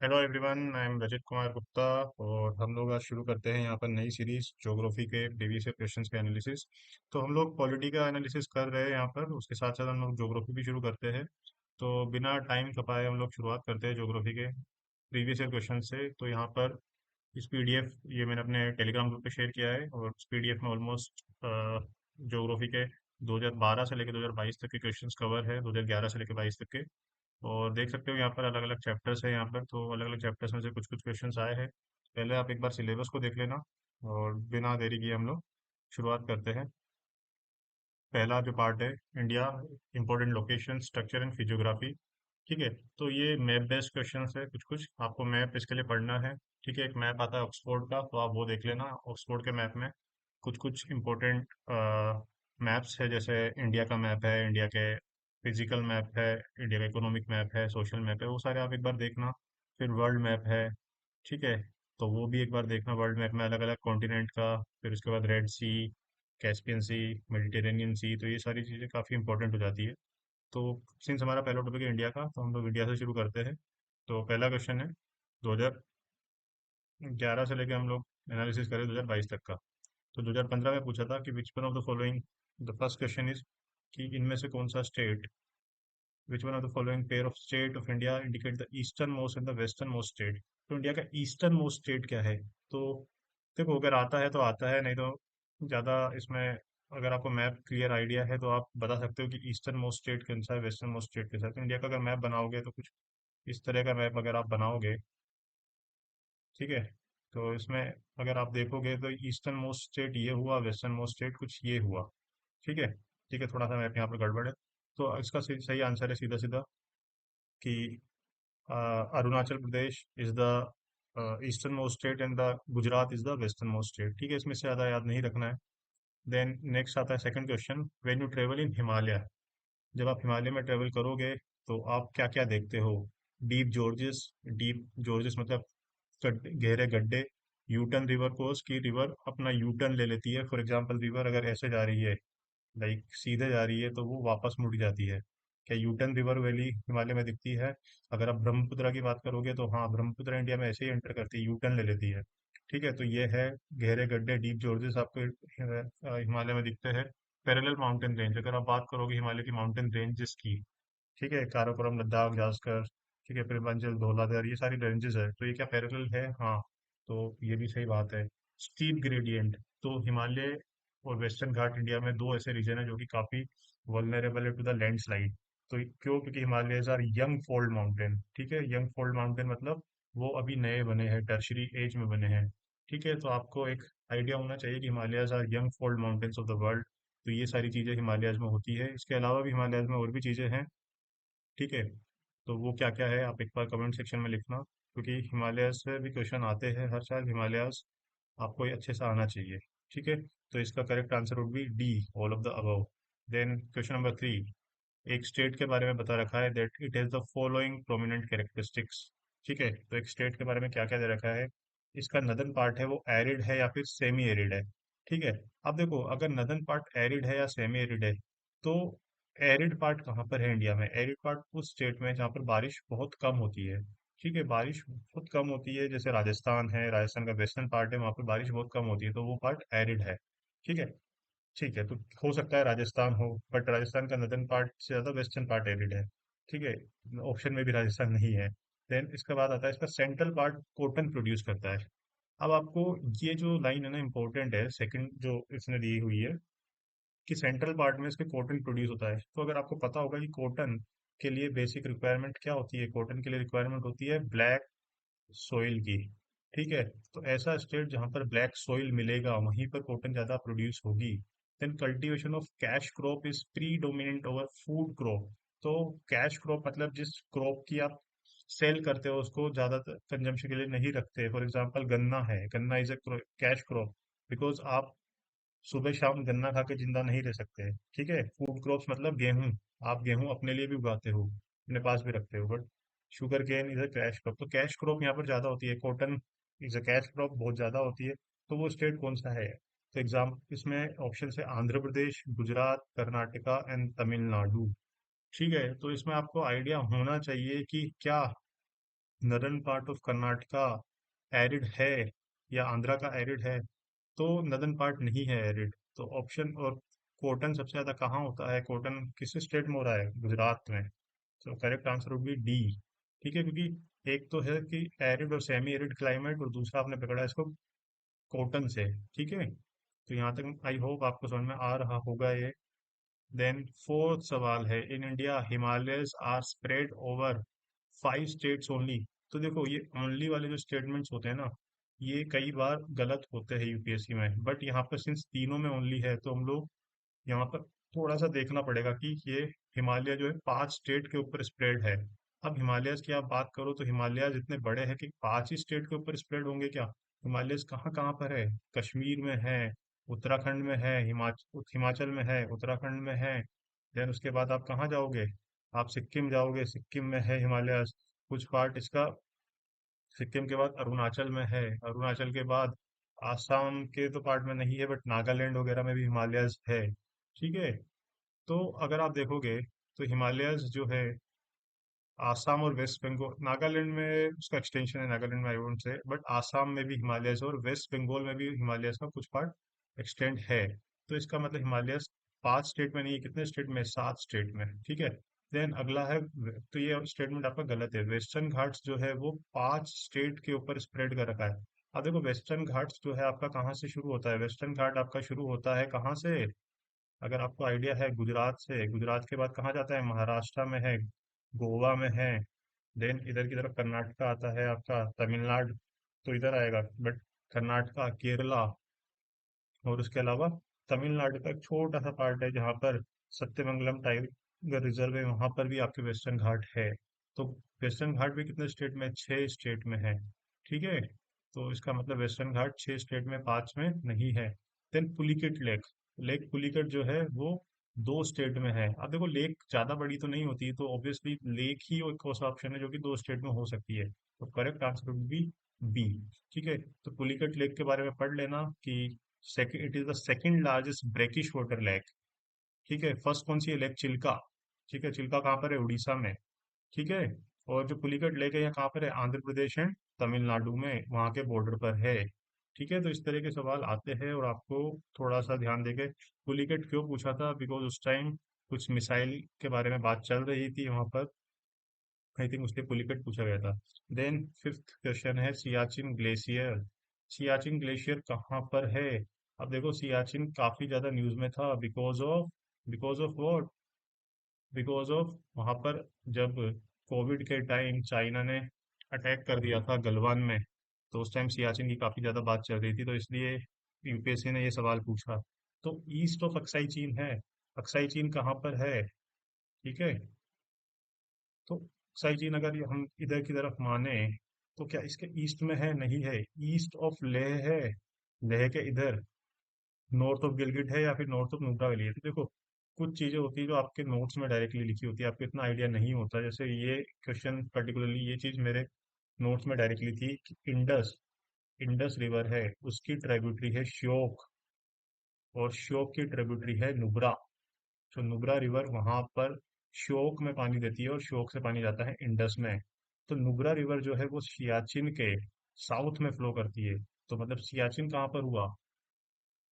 Hello everyone, I am Rajat Kumar Gupta. और हम लोग आज शुरू करते हैं यहाँ पर नई सीरीज ज्योग्राफी के प्रीवियस ईयर क्वेश्चंस के एनालिसिस। तो हम लोग पॉलिटी का एनालिसिस कर रहे हैं यहाँ पर, उसके साथ साथ हम लोग ज्योग्राफी भी शुरू करते हैं। तो बिना टाइम खपाए हम लोग शुरुआत करते हैं ज्योग्राफी के प्रीवियस ईयर क्वेश्चन से। तो यहाँ पर इस पीडीएफ ये मैंने अपने टेलीग्राम ग्रुप पे शेयर किया है, और उस पीडीएफ में ऑलमोस्ट ज्योग्राफी के 2012 से लेकर 2022 तक के क्वेश्चंस कवर है, 2011 से लेकर 22 तक के। और देख सकते हो यहाँ पर अलग अलग चैप्टर्स है। यहाँ पर तो अलग अलग चैप्टर्स में से कुछ कुछ क्वेश्चंस आए हैं। पहले आप एक बार सिलेबस को देख लेना, और बिना देरी किए हम लोग शुरुआत करते हैं। पहला जो पार्ट है, India important location, structure and physiography. ठीक है, तो ये मैप बेस्ड क्वेश्चंस है। कुछ कुछ आपको मैप इसके लिए पढ़ना है। ठीक है, एक मैप आता है ऑक्सफोर्ड का, तो आप वो देख लेना। ऑक्सफोर्ड के मैप में कुछ कुछ इम्पोर्टेंट मैप्स है, जैसे इंडिया का मैप है, इंडिया के फिजिकल मैप है, इंडिया का इकोनॉमिक मैप है, सोशल मैप है, वो सारे आप एक बार देखना। फिर वर्ल्ड मैप है। ठीक है, तो वो भी एक बार देखना। वर्ल्ड मैप में अलग अलग कॉन्टिनेंट का। फिर उसके बाद रेड सी, कैस्पियन सी, मेडिटेरेनियन सी, तो ये सारी चीज़ें काफ़ी इंपॉर्टेंट हो जाती है। तो सिंस हमारा पहला टॉपिक है इंडिया का, तो हम लोग इंडिया से शुरू करते हैं। तो पहला क्वेश्चन है 2011 से लेके हम लोग एनालिसिस करें 2022 तक का। तो 2015 में पूछा था कि विच one of the following, the first question is कि इनमें से कौन सा state, which one of the following pair of state of India indicate the eastern most and the western most state. तो इंडिया का ईस्टर्न मोस्ट स्टेट क्या है? तो देखो, अगर आता है तो आता है, नहीं तो ज़्यादा इसमें अगर आपको मैप क्लियर आइडिया है तो आप बता सकते हो कि ईस्टर्न मोस्ट स्टेट कौन सा है, वेस्टर्न मोस्ट स्टेट के साथ। इंडिया का अगर मैप बनाओगे तो कुछ इस तरह का मैप अगर आप बनाओगे, ठीक है, तो इसमें अगर आप देखोगे तो ईस्टर्न मोस्ट स्टेट ये हुआ, वेस्टर्न मोस्ट स्टेट कुछ ये हुआ। ठीक है, ठीक है, थोड़ा सा मैप यहाँ पर गड़बड़ है। तो इसका सही सही आंसर है सीधा सीधा कि Arunachal Pradesh is the eastern most state and the Gujarat is the western most state. ठीक है, इसमें से ज़्यादा याद नहीं रखना है। देन नेक्स्ट आता है second question, when you travel in Himalaya. जब आप हिमालय में ट्रेवल करोगे तो आप क्या क्या देखते हो? डीप जॉर्जेस, डीप जॉर्जेस मतलब गहरे गड्ढे। यूटर्न रिवर कोर्स की रिवर अपना यूटर्न ले लेती है। फॉर एग्जांपल, रिवर अगर ऐसे जा रही है, लाइक सीधे जा रही है, तो वो वापस मुड़ जाती है। क्या यूटर्न रिवर वैली हिमालय में दिखती है? अगर आप ब्रह्मपुत्र की बात करोगे तो हाँ, ब्रह्मपुत्र इंडिया में ऐसे ही एंटर करती है, यूटर्न ले लेती है। ठीक है, तो ये है गहरे गड्ढे, डीप जॉर्जेस आपको हिमालय में दिखते हैं। पैरेलल माउंटेन रेंज, अगर आप बात करोगे हिमालय की माउंटेन रेंजेस की, ठीक है, काराकोरम, लद्दाख, जास्कर, ठीक है, पूर्वांचल, धौलाधर, ये सारी रेंजेस है, तो ये क्या पैरेलल है? हाँ, तो ये भी सही बात है। स्टीप ग्रेडियंट, तो हिमालय और वेस्टर्न घाट इंडिया में दो ऐसे रीजन है जो कि काफी वल्नरेबल है टू द लैंडस्लाइड। तो क्यों? क्योंकि Himalayas are young fold mountain. ठीक है, यंग फोल्ड माउंटेन मतलब वो अभी नए बने हैं, टर्शरी एज में बने हैं। ठीक है, तो आपको एक आइडिया होना चाहिए कि Himalayas are young fold mountains of the world. तो ये सारी चीजें हिमालयज में होती है। इसके अलावा भी हिमालयज में और भी चीजें हैं। ठीक है, तो वो क्या क्या है आप एक बार कमेंट सेक्शन में लिखना, क्योंकि हिमालय से भी क्वेश्चन आते हैं हर साल। हिमालयाज आपको ये अच्छे से आना चाहिए। ठीक है, तो इसका correct answer would be D, all of the above. Then question number 3, एक स्टेट के बारे में बता रखा है that it has the following prominent characteristics. ठीक है, तो एक स्टेट के बारे में क्या क्या दे रखा है? इसका नदर्न पार्ट है वो एरिड है या फिर सेमी एरिड है। ठीक है, अब देखो, अगर नदर्न पार्ट एरिड है या सेमी एरिड है, तो एरिड पार्ट कहाँ पर है इंडिया में? एरिड पार्ट उस स्टेट में जहाँ पर बारिश बहुत कम होती है। ठीक है, बारिश बहुत कम होती है, जैसे राजस्थान है, राजस्थान का वेस्टर्न पार्ट है, वहाँ पर बारिश बहुत कम होती है, तो वो पार्ट एरिड है। ठीक है, ठीक है, तो हो सकता है राजस्थान हो, बट राजस्थान का नदर्न पार्ट से ज़्यादा वेस्टर्न पार्ट एरिड है। ठीक है, ऑप्शन में भी राजस्थान नहीं है। देन इसके बाद आता है इसका सेंट्रल पार्ट कॉटन प्रोड्यूस करता है। अब आपको ये जो लाइन है ना, इंपॉर्टेंट है, सेकंड जो इसने दी हुई है कि सेंट्रल पार्ट में इसके कॉटन प्रोड्यूस होता है। तो अगर आपको पता होगा कि कॉटन के लिए बेसिक रिक्वायरमेंट क्या होती है, कॉटन के लिए रिक्वायरमेंट होती है ब्लैक सोइल की। ठीक है, तो ऐसा स्टेट जहाँ पर ब्लैक सोइल मिलेगा वहीं पर कॉटन ज़्यादा प्रोड्यूस होगी। Then cultivation of cash crop is predominant over food crop. तो कैश क्रॉप मतलब जिस क्रॉप की आप सेल करते हो उसको ज़्यादा कंजम्पशन के लिए नहीं रखते। फॉर एग्जांपल, गन्ना है, गन्ना is a cash crop, because आप सुबह शाम गन्ना खा के जिंदा नहीं रह सकते। ठीक है, फूड क्रॉप्स मतलब गेहूं, आप गेहूं अपने लिए भी उगाते हो, अपने पास भी रखते हो, but sugarcane is a cash crop, तो कैश क्रॉप यहाँ पर ज्यादा होती है। Cotton is a cash crop, बहुत ज्यादा होती है। तो वो स्टेट कौन सा है? तो एग्जाम इसमें ऑप्शन है आंध्र प्रदेश, गुजरात, कर्नाटका एंड तमिलनाडु। ठीक है, तो इसमें आपको आइडिया होना चाहिए कि क्या northern part of Karnataka arid है या आंध्रा का एरिड है, तो नदर्न पार्ट नहीं है एरिड। तो ऑप्शन, और कॉटन सबसे ज्यादा कहाँ होता है, कॉटन किस स्टेट में हो रहा है, गुजरात में। तो करेक्ट आंसर होगी डी। ठीक है, क्योंकि एक तो है कि एरिड और सेमी एरिड क्लाइमेट, और दूसरा आपने पकड़ा है इसको कॉटन से। ठीक है, तो यहाँ तक आई होप आपको समझ में आ रहा होगा ये। देन फोर्थ सवाल है, in India Himalayas are spread over 5 states only. तो देखो, ये ओनली वाले जो स्टेटमेंट्स होते हैं ना, ये कई बार गलत होते हैं यूपीएससी में, बट यहाँ पर सिंस तीनों में ओनली है, तो हम लोग यहाँ पर थोड़ा सा देखना पड़ेगा कि ये हिमालय जो है 5 स्टेट के ऊपर स्प्रेड है। अब हिमालयस की आप बात करो तो हिमालयस इतने बड़े हैं कि 5 ही स्टेट के ऊपर स्प्रेड होंगे क्या। हिमालयस कहाँ कहाँ पर है, कश्मीर में है, उत्तराखंड में है, हिमाचल में है, उत्तराखंड में है। देन उसके बाद आप कहाँ जाओगे, आप सिक्किम जाओगे, सिक्किम में है हिमालयस। कुछ पार्ट इसका सिक्किम के बाद अरुणाचल में है, अरुणाचल के बाद आसाम के तो पार्ट में नहीं है, बट नागालैंड वगैरह में भी हिमालयस है। ठीक है, तो अगर आप देखोगे तो हिमालयस जो है आसाम और वेस्ट बंगाल, नागालैंड में उसका एक्सटेंशन है, नागालैंड में I won't say, but Assam में भी हिमालयस और वेस्ट बंगाल में भी हिमालयस का कुछ पार्ट एक्सटेंड है। तो इसका मतलब हिमालयस 5 स्टेट में नहीं है, कितने स्टेट में, 7 स्टेट में। ठीक है, देन अगला है, तो ये स्टेटमेंट आपका गलत है। वेस्टर्न घाट्स जो है वो 5 स्टेट के ऊपर स्प्रेड कर रखा है। अब देखो, वेस्टर्न घाट्स जो है आपका कहाँ से शुरू होता है, वेस्टर्न घाट आपका शुरू होता है कहाँ से, अगर आपको आइडिया है, गुजरात से। गुजरात के बाद कहाँ जाता है, महाराष्ट्र में है, गोवा में है। देन इधर की तरफ कर्नाटका आता है आपका, तमिलनाडु तो इधर आएगा, बट कर्नाटका, केरला, और उसके अलावा तमिलनाडु का एक छोटा सा पार्ट है जहाँ पर सत्यमंगलम टाइगर रिजर्व है, वहां पर भी आपके वेस्टर्न घाट है। तो वेस्टर्न घाट भी कितने स्टेट में, 6 स्टेट में है। ठीक है, तो इसका मतलब वेस्टर्न घाट 6 स्टेट में, 5 में नहीं है। Then Pulicat lake, lake Pulicat जो है वो 2 स्टेट में है। अब देखो, लेक ज्यादा बड़ी तो नहीं होती, तो ऑब्वियसली लेक ही एक ऐसा ऑप्शन है जो कि 2 स्टेट में हो सकती है। तो correct answer would be B. ठीक है, तो पुलिकेट लेक के बारे में पढ़ लेना कि second, it is the second largest brackish water lake. ठीक है, फर्स्ट कौन सी है, लेक चिल्का। ठीक है, चिल्का कहाँ पर है, उड़ीसा में। ठीक है, और जो पुलिकट लेक है, यहाँ कहाँ पर है, आंध्र प्रदेश एंड तमिलनाडु में, वहाँ के बॉर्डर पर है। ठीक है, तो इस तरह के सवाल आते हैं, और आपको थोड़ा सा ध्यान देके, पुलिकट क्यों पूछा था, बिकॉज उस टाइम कुछ मिसाइल के बारे में बात चल रही थी वहां पर, आई थिंक उसके पुलिकट पूछा गया था। देन फिफ्थ क्वेश्चन है, सियाचिन ग्लेशियर। सियाचिन ग्लेशियर कहाँ पर है। अब देखो, सियाचिन काफी ज्यादा न्यूज में था, because of what, because of वहां पर जब कोविड के टाइम चाइना ने अटैक कर दिया था गलवान में, तो उस टाइम सियाचिन की काफी ज्यादा बात चल रही थी, तो इसलिए यूपीएससी ने ये सवाल पूछा। तो ईस्ट ऑफ अक्साई चीन है, अक्साई चीन कहाँ पर है। ठीक है, तो अक्साई चीन अगर ये हम इधर की तरफ माने, तो क्या इसके ईस्ट में है, नहीं है, ईस्ट ऑफ लेह है, लेह के इधर, नॉर्थ ऑफ गिलगिट है, या फिर नॉर्थ ऑफ नुब्रा वैली है। तो देखो, कुछ चीजें होती है जो आपके नोट्स में डायरेक्टली लिखी होती है, आपको इतना आइडिया नहीं होता। जैसे ये क्वेश्चन पर्टिकुलरली, ये चीज मेरे नोट्स में डायरेक्टली थी कि इंडस, इंडस रिवर है, उसकी ट्रिब्यूटरी है श्योक, और श्योक की ट्रिब्यूटरी है नुब्रा। जो नुब्रा रिवर वहां पर श्योक में पानी देती है, और श्योक से पानी जाता है इंडस में। तो नुब्रा रिवर जो है वो सियाचिन के साउथ में फ्लो करती है। तो मतलब सियाचिन कहाँ पर हुआ,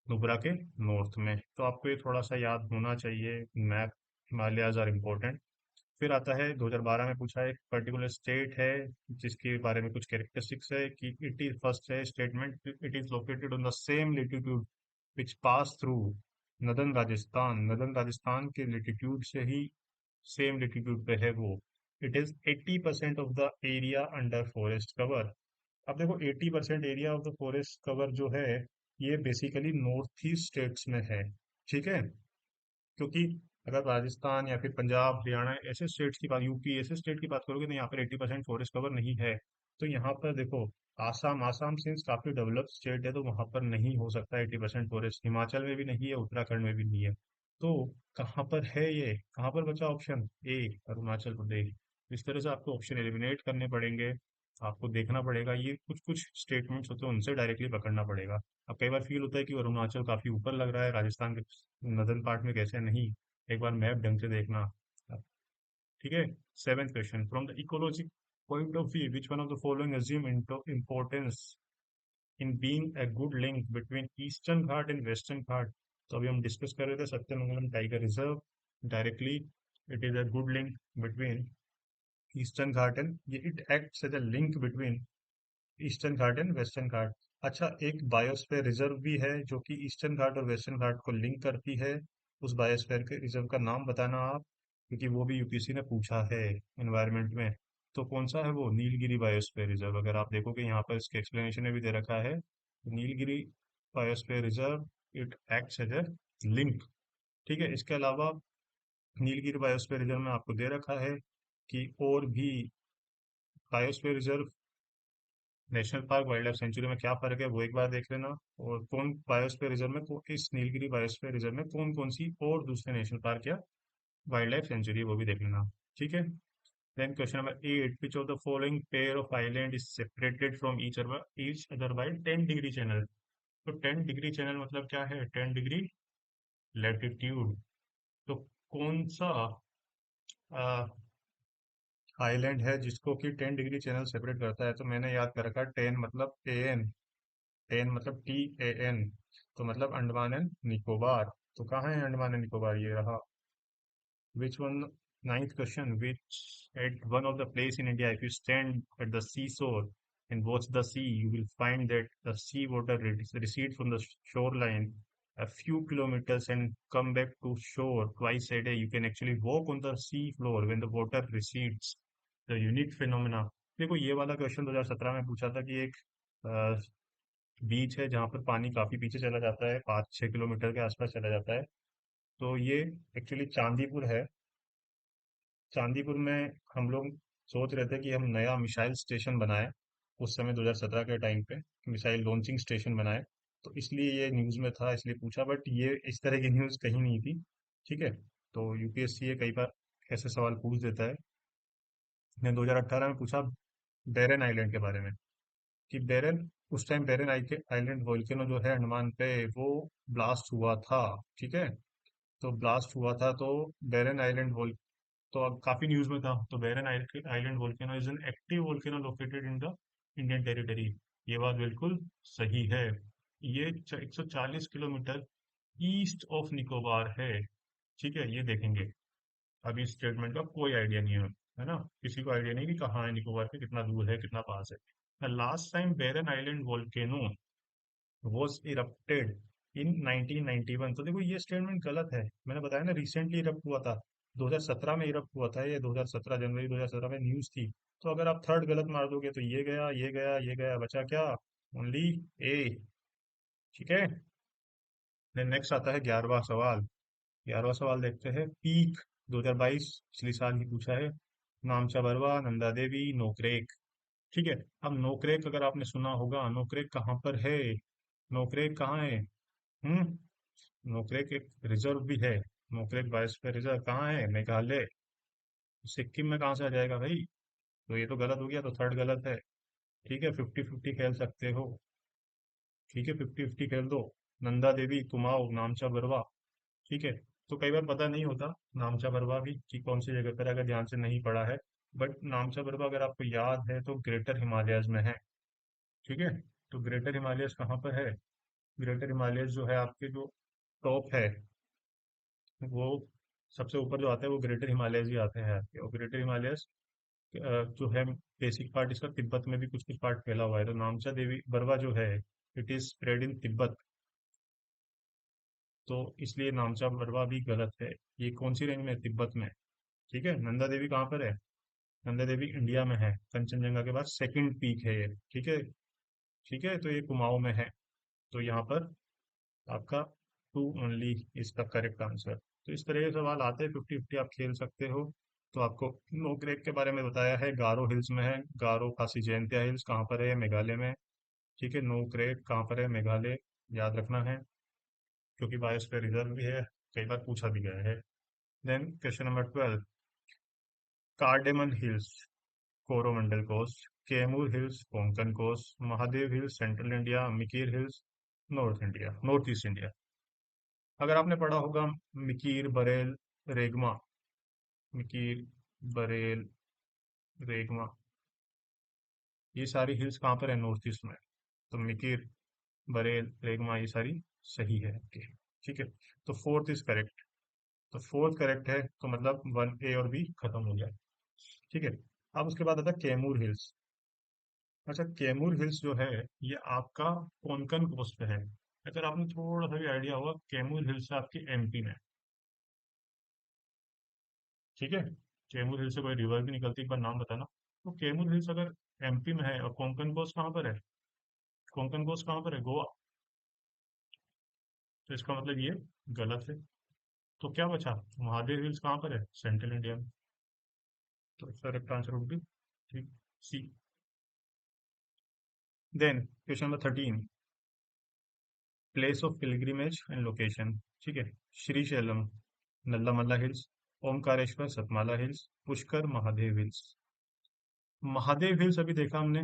नुब्रा के नॉर्थ में। तो आपको ये थोड़ा सा याद होना चाहिए, मैप, हिमालयाज आर इम्पोर्टेंट। फिर आता है 2012 में पूछा है, एक पर्टिकुलर स्टेट है जिसके बारे में कुछ कैरेक्टरिस्टिक्स है कि इट इज, फर्स्ट है statement, it is located on the same latitude which pass through northern Rajasthan, northern Rajasthan के लेटीट्यूड से ही सेम लेटीट्यूड पे है वो। It is 80% of the area under forest cover. अब देखो, 80% area of the forest cover जो है, ये बेसिकली नॉर्थ ईस्ट स्टेट्स में है। ठीक है, क्योंकि अगर राजस्थान या फिर पंजाब, हरियाणा ऐसे स्टेट्स की बात, यूपी ऐसे स्टेट की बात करोगे, तो यहाँ पर 80% फॉरेस्ट कवर नहीं है। तो यहाँ पर देखो, आसाम, आसाम सिंस काफी डेवलप्ड स्टेट है, तो वहां पर नहीं हो सकता 80% फॉरेस्ट, हिमाचल में भी नहीं है, उत्तराखंड में भी नहीं है। तो कहाँ पर है ये, कहाँ पर बचा ऑप्शन ए, अरुणाचल प्रदेश। इस तरह से आपको ऑप्शन एलिमिनेट करने पड़ेंगे, आपको देखना पड़ेगा, ये कुछ कुछ स्टेटमेंट्स होते हैं उनसे डायरेक्टली पकड़ना पड़ेगा। अब कई बार फील होता है कि अरुणाचल काफी ऊपर लग रहा है राजस्थान के नदर्न पार्ट में, कैसे नहीं, एक बार मैप ढंग से देखना। ठीक है, seventh question, from the ecology, Point of view, which one of the following assume into importance in being a good link between eastern Ghat and western Ghat? तो अभी हम डिस्कस कर रहे थे Sathyamangalam tiger reserve directly it is a good link between eastern Ghat and it acts as a link between eastern Ghat and western Ghat. अच्छा, एक biosphere reserve भी है जो कि ईस्टर्न घाट और वेस्टर्न घाट को लिंक करती है। उस बायोस्फीयर के रिजर्व का नाम बताना आप, क्योंकि वो भी यूपीएससी ने पूछा है एनवायरनमेंट में। तो कौन सा है वो? Nilgiri biosphere reserve. अगर आप देखोगे यहाँ पर इसके एक्सप्लेनेशन में भी दे रखा है, Nilgiri biosphere reserve it acts as a link. ठीक है, इसके अलावा नीलगिरी बायोस्फीयर रिजर्व में आपको दे रखा है कि और भी biosphere reserve, national park, wild life sanctuary में क्या फर्क है वो एक बार देख लेना। और कौन बायोस्फीयर रिजर्व में इस नीलगिरी बायोस्फीयर रिजर्व में कौन कौन सी और दूसरे नेशनल पार्क या वाइल्ड लाइफ सेंचुरी वो भी देख लेना। ठीक है। Then question number 8, which of the following pair of island is separated from each other by 10 degree channel? तो 10 डिग्री चैनल मतलब क्या है? 10 डिग्री लेटिट्यूड। तो कौन सा आइलैंड है जिसको कि 10 डिग्री चैनल सेपरेट करता है? तो मैंने याद कर रखा है, 10 मतलब AN, 10 मतलब TAN, तो मतलब अंडमान एंड निकोबार। तो कहाँ है अंडमान एंड निकोबार? ये रहा। Which one? Ninth question. Which at one of the place in India, if you stand at the seashore and watch the sea, you will find that the sea water recedes from the shoreline a few kilometers and come back to shore twice a day. You can actually walk on the sea floor when the water recedes. The unique phenomena. देखो, ये वाला question 2017 में पूछा था कि एक बीच है जहाँ पर पानी काफी पीछे चला जाता है, 5-6 किलोमीटर के आसपास चला जाता है। तो ये एक्चुअली चांदीपुर है। चांदीपुर में हम लोग सोच रहे थे कि हम नया मिसाइल स्टेशन बनाए, उस समय 2017 के टाइम पे मिसाइल लॉन्चिंग स्टेशन बनाए। तो इसलिए ये न्यूज़ में था, इसलिए पूछा, बट ये इस तरह की न्यूज़ कहीं नहीं थी। ठीक है। तो यूपीएससी ये कई बार ऐसे सवाल पूछ देता है। ने 2018 में पूछा बैरन आइलैंड के बारे में, कि बैरन, उस टाइम बैरन आइलैंड वोल्केनो जो है अंडमान पे, वो ब्लास्ट हुआ था। ठीक है। तो ब्लास्ट हुआ था, तो बैरन आइलैंड, तो अब काफी न्यूज में था। तो Barren island volcano is an active volcano located in the Indian territory. ये बात बिल्कुल सही है। ये 140 किलोमीटर ईस्ट ऑफ निकोबार है। ठीक है, ये देखेंगे। अभी इस स्टेटमेंट का कोई आइडिया नहीं है ना? किसी को आइडिया नहीं कि कहाँ है निकोबार के, कितना दूर है, कितना पास है। Last time Barren island volcano was erupted in 1991। तो देखो, ये स्टेटमेंट गलत है। मैंने बताया ना, रिसेंटली इरप्ट हुआ था, 2017 में इरप्ट हुआ था ये, 2017 जनवरी 2017 में न्यूज थी। तो अगर आप थर्ड गलत मार दोगे तो ये गया, ये गया, ये गया, बचा क्या? ओनली ए। ठीक है। देन नेक्स्ट आता है 11वां सवाल। 11वां सवाल देखते हैं। पीक 2022 पिछले साल ही पूछा है। नामचा बरवा, नंदा देवी, नोकरेक। ठीक है। अब नोकरेक अगर आपने सुना होगा, नोकरेक कहाँ पर है? नोकरेक कहाँ है? हम्म नोकरेक एक रिजर्व भी है। नोकरेक बायोस्फीयर रिजर्व कहाँ है? मेघालय। सिक्किम में कहाँ से आ जाएगा भाई? तो ये तो गलत हो गया, तो थर्ड गलत है। ठीक है, 50-50 खेल सकते हो। ठीक है, 50-50 खेल दो। नंदा देवी, कुमाऊं, नामचा बरवा। ठीक है। तो कई बार पता नहीं होता नामचा बरवा भी कि कौन सी जगह पर है, अगर ध्यान से नहीं पढ़ा है। बट नामचा बरवा अगर आपको याद है तो ग्रेटर हिमालयज में है। ठीक है। तो ग्रेटर हिमालयज कहाँ पर है? ग्रेटर हिमालयज जो है आपके, जो टॉप है, वो सबसे ऊपर जो आता है वो ग्रेटर हिमालयज ही आते हैं आपके। और ग्रेटर हिमालयस जो है, बेसिक पार्ट इसका तिब्बत में भी कुछ कुछ पार्ट फैला हुआ है। तो नामचा देवी बरवा जो है, it is spread in Tibet. तो इसलिए नामचा बरवा भी गलत है। ये कौन सी रेंज में है? तिब्बत में। ठीक है। नंदा देवी कहाँ पर है? नंदा देवी इंडिया में है, कंचनजंगा के बाद सेकंड पीक है ये। ठीक है। ठीक है, तो ये कुमाऊं में है। तो यहाँ पर आपका टू ओनली इसका करेक्ट आंसर। तो इस तरह के सवाल आते हैं, 50-50 आप खेल सकते हो। तो आपको नोकरेक के बारे में बताया है, गारो हिल्स में है। गारो खासी जयंतिया हिल्स कहाँ पर है? मेघालय में। ठीक है। नोकरेक कहाँ पर है? मेघालय। याद रखना है, क्योंकि बायोस्फीयर रिजर्व भी है, कई बार पूछा भी गया है। Then question number 12, cardamom hills Coromandel coast, Kaimur hills Konkan coast, Mahadev hills central India, Mikir hills north India, north east India. अगर आपने पढ़ा होगा मिकीर, बरेल, रेगमा, मिकीर, बरेल, रेगमा, ये सारी हिल्स कहाँ पर है? नॉर्थ ईस्ट में। तो मिकिर, बरेल, रेगमा, ये सारी सही है आपकी। ठीक है, तो फोर्थ इज करेक्ट। तो फोर्थ करेक्ट है, तो मतलब 1 ए और बी खत्म हो गया। ठीक है, अब उसके बाद आता है कैमूर हिल्स। अच्छा, कैमूर हिल्स जो है ये आपका कोंकण कोस्ट पे है। अगर आपने थोड़ा सा भी आइडिया होगा, कैमूर हिल्स आपकी एमपी में। ठीक है, कैमूर हिल्स से कोई रिवर भी निकलती है, एक बार नाम बताना। तो कैमूर हिल्स अगर एमपी में है और कोंकण कोस्ट कहाँ पर है? कोंकण कोस्ट कहाँ पर है? गोवा। तो इसका मतलब ये गलत है। तो क्या बचा? महादेव हिल्स कहाँ पर है? सेंट्रल इंडिया में। तो करेक्ट आंसर वुड बी ठीक, C. Then question number 13, place of pilgrimage and location. ठीक है, Srisailam, Nallamala hills, Omkareshwar, Satmala hills, Pushkar, Mahadev hills. Mahadev hills अभी देखा हमने,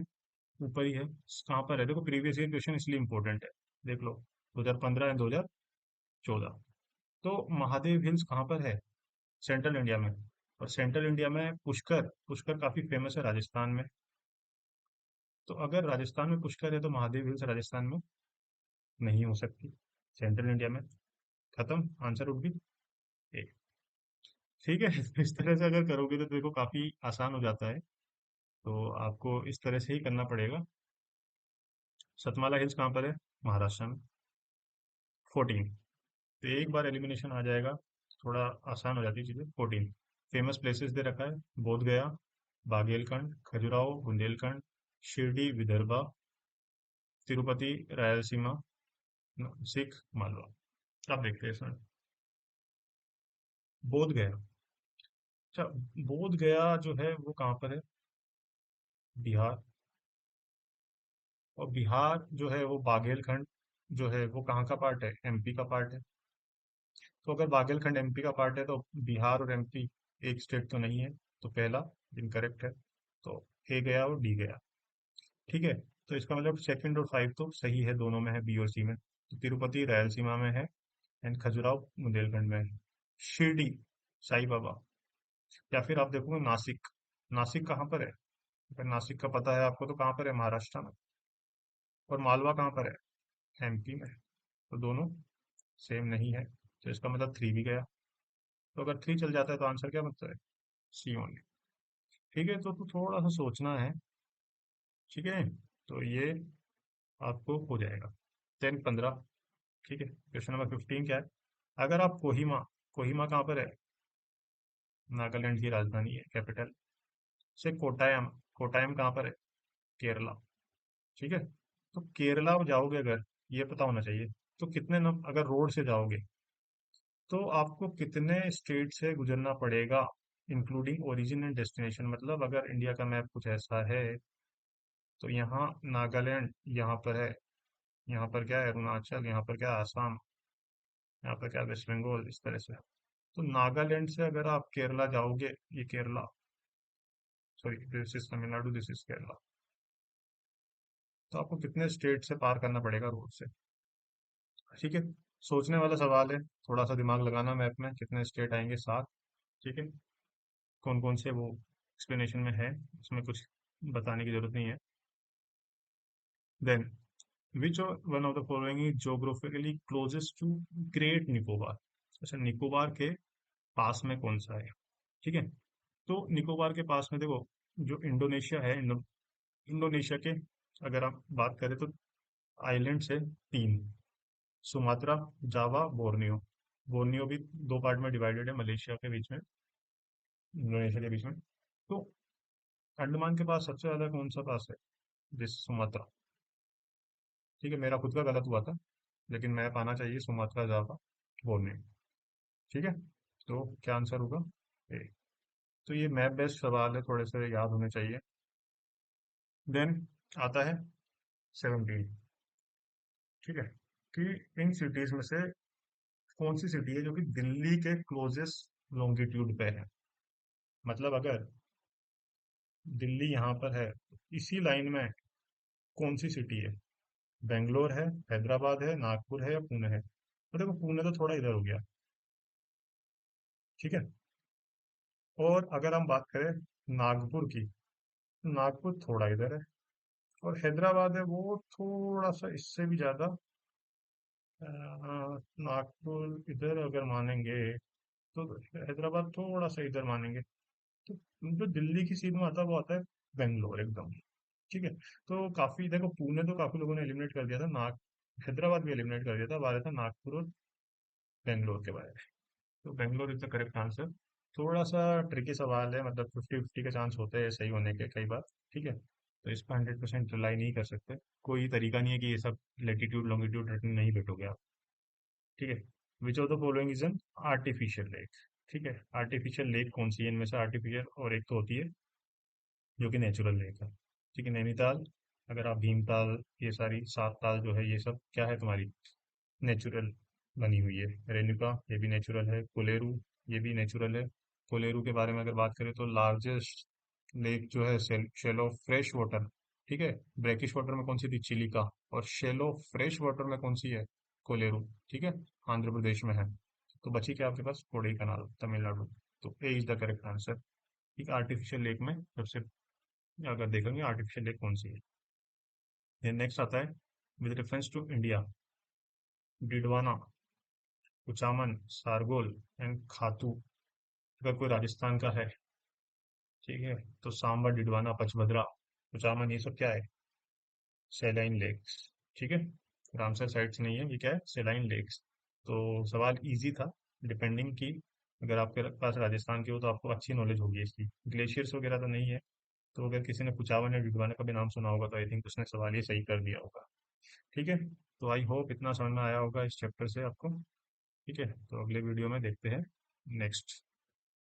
ऊपर ही है। कहाँ पर है? देखो प्रीवियस ईयर क्वेश्चन इसलिए इंपॉर्टेंट है, देख लो 2015 एंड 2014। तो महादेव हिल्स कहाँ पर है? सेंट्रल इंडिया में। और सेंट्रल इंडिया में पुष्कर, पुष्कर काफी फेमस है राजस्थान में। तो अगर राजस्थान में पुष्कर है तो महादेव हिल्स राजस्थान में नहीं हो सकती, सेंट्रल इंडिया में। खत्म, आंसर वुड बी ए। ठीक है इस तरह से अगर करोगे तो देखो काफी आसान हो जाता है। तो आपको इस तरह से ही करना पड़ेगा। सतमाला हिल्स कहाँ पर है? महाराष्ट्र में। 14, तो एक बार एलिमिनेशन आ जाएगा, थोड़ा आसान हो जाती है चीजें। 14 फेमस प्लेसेस दे रखा है, बोध गया, बागेलखंड, खजुराहो, बुंदेलखंड, शिरडी विदर्भा, तिरुपति रायलसीमा, सिख, मालवा। आप देखते हैं इसमें। बोध गया। अच्छा, बोध गया जो है वो कहाँ पर है? बिहार। और बिहार जो है वो बागेलखंड जो है वो कहाँ का पार्ट है? एमपी का पार्ट है। तो अगर बागेलखंड एमपी का पार्ट है तो बिहार और एमपी एक स्टेट तो नहीं है। तो पहला इनकरेक्ट है। तो ए गया और डी गया। ठीक है, तो इसका मतलब सेकंड और 5 तो सही है, दोनों में है, बी और सी में। तो तिरुपति रायलसीमा में है, एंड खजुराहो बुंदेलखंड में है। शिरडी साई बाबा। या फिर आप देखोगे नासिक। नासिक कहाँ पर है? अगर नासिक का पता है आपको तो कहाँ पर है? महाराष्ट्र में। और मालवा कहाँ पर है? एमपी में। तो दोनों सेम नहीं है, तो इसका मतलब 3 भी गया। तो अगर 3 चल जाता है तो आंसर क्या बनता है? सी ओनली। ठीक है, तो थोड़ा सा सोचना है। ठीक है, तो ये आपको हो जाएगा 10 15। ठीक है, क्वेश्चन नंबर 15 क्या है? अगर आप कोहिमा, कोहिमा कहाँ पर है? नागालैंड की राजधानी है, कैपिटल। से कोटायम, कोटायम कहाँ पर है? केरला। ठीक है, तो केरला जाओगे अगर, ये पता होना चाहिए। तो कितने नम अगर रोड से जाओगे तो आपको कितने स्टेट से गुजरना पड़ेगा, इंक्लूडिंग ओरिजिन एंड डेस्टिनेशन। मतलब अगर इंडिया का मैप कुछ ऐसा है, तो यहाँ नागालैंड यहाँ पर है, यहाँ पर क्या है? अरुणाचल, यहाँ पर क्या है? आसाम, यहाँ पर क्या है? वेस्ट बंगाल, इस तरह से। तो नागालैंड से अगर आप केरला जाओगे, ये Kerala, sorry this is Tamil Nadu, this is Kerala. तो आपको कितने स्टेट से पार करना पड़ेगा रोड से? ठीक है, सोचने वाला सवाल है, थोड़ा सा दिमाग लगाना। मैप में कितने स्टेट आएंगे? 7। ठीक है, कौन कौन से वो एक्सप्लेनेशन में है, उसमें कुछ बताने की जरूरत नहीं है। Then which one of the following is geographically closest to Great Nicobar. अच्छा, निकोबार के पास में कौन सा है? ठीक है, तो निकोबार के पास में देखो, जो इंडोनेशिया है, इंडोनेशिया के अगर आप बात करें तो आइलैंड्स है 3, सुमात्रा, जावा, बोर्नियो। बोर्नियो भी 2 पार्ट में डिवाइडेड है, मलेशिया के बीच में, इंडोनेशिया के बीच में। तो अंडमान के पास सबसे ज्यादा कौन सा पास है? जिस सुमात्रा। ठीक है, मेरा खुद का गलत हुआ था, लेकिन मैप आना चाहिए, सुमात्रा, जावा, बोर्नियो। ठीक है, तो क्या आंसर होगा? ए। तो ये मैप बेस्ड सवाल है, थोड़े से याद होने चाहिए। देन आता है 17। ठीक है, कि इन सिटीज में से कौन सी सिटी है जो कि दिल्ली के क्लोजेस्ट लॉन्गिट्यूड पे है? मतलब अगर दिल्ली यहाँ पर है तो इसी लाइन में कौन सी सिटी है? बेंगलोर है, हैदराबाद है, नागपुर है, या पुणे है? तो देखो पुणे तो थोड़ा इधर हो गया। ठीक है, और अगर हम बात करें नागपुर की, तो नागपुर थोड़ा इधर है। और हैदराबाद है वो थोड़ा सा इससे भी ज़्यादा, नागपुर इधर अगर मानेंगे तो हैदराबाद थोड़ा सा इधर मानेंगे, तो जो दिल्ली की सीध में आता है वो आता है बेंगलोर एकदम। ठीक है। तो काफी देखो, पुणे तो काफी लोगों ने एलिमिनेट कर दिया था, नाग हैदराबाद भी एलिमिनेट कर दिया था, अब आ रहा था नागपुर और बेंगलोर के बारे में। तो Bangalore is the correct answer. थोड़ा सा ट्रिकी सवाल है, मतलब 50-50 के चांस होते हैं सही होने के कई बार। ठीक है, तो इस पर 100% रिलाई नहीं कर सकते। कोई तरीका नहीं है कि ये सब लेटीट्यूड लॉन्गिट्यूड रटने नहीं बैठोगे आप। ठीक है। विच of the following is an artificial lake. ठीक है, आर्टिफिशियल लेक कौन सी है इनमें से? आर्टिफिशियल और एक तो होती है जो कि नेचुरल लेक है। ठीक है, नैनीताल, अगर आप भीमताल, ये सारी सात ताल जो है ये सब क्या है तुम्हारी? नेचुरल बनी हुई है। रेणुका ये भी नेचुरल है। कोलेरू ये भी नेचुरल है। कोलेरू के बारे में अगर बात करें तो लार्जेस्ट लेक जो है शेलो फ्रेश वाटर। ठीक है, ब्रैकिश वाटर में कौन सी थी? चिलिका। और शेलो फ्रेश वाटर में कौन सी है? कोलेरू। ठीक है, आंध्र प्रदेश में है। तो बची क्या आपके पास? कोडई कनाल, तमिलनाडु। तो ए इज द करेक्ट आंसर। ठीक, आर्टिफिशियल लेक में सबसे, अगर देखेंगे आर्टिफिशियल लेक कौन सी है। देन नेक्स्ट आता है, with reference to India, Didwana, Kuchaman, Sargol and Khatu, अगर कोई राजस्थान का है, ठीक है, तो सांबा, डिडवाना, पचभद्रा, कुचामन, ये सब क्या है? Saline lakes. ठीक है, रामसर साइट्स नहीं है, ये क्या है? Saline lakes. तो सवाल इजी था, डिपेंडिंग की, अगर आपके पास राजस्थान की हो तो आपको अच्छी नॉलेज होगी इसकी। ग्लेशियर्स वगैरह तो नहीं है, तो अगर किसी ने कुचामन या डिडवाना का भी नाम सुना होगा तो आई थिंक उसने सवाल ये सही कर दिया होगा। ठीक है, तो आई होप इतना समझ में आया होगा इस चैप्टर से आपको। ठीक है, तो अगले वीडियो में देखते हैं नेक्स्ट।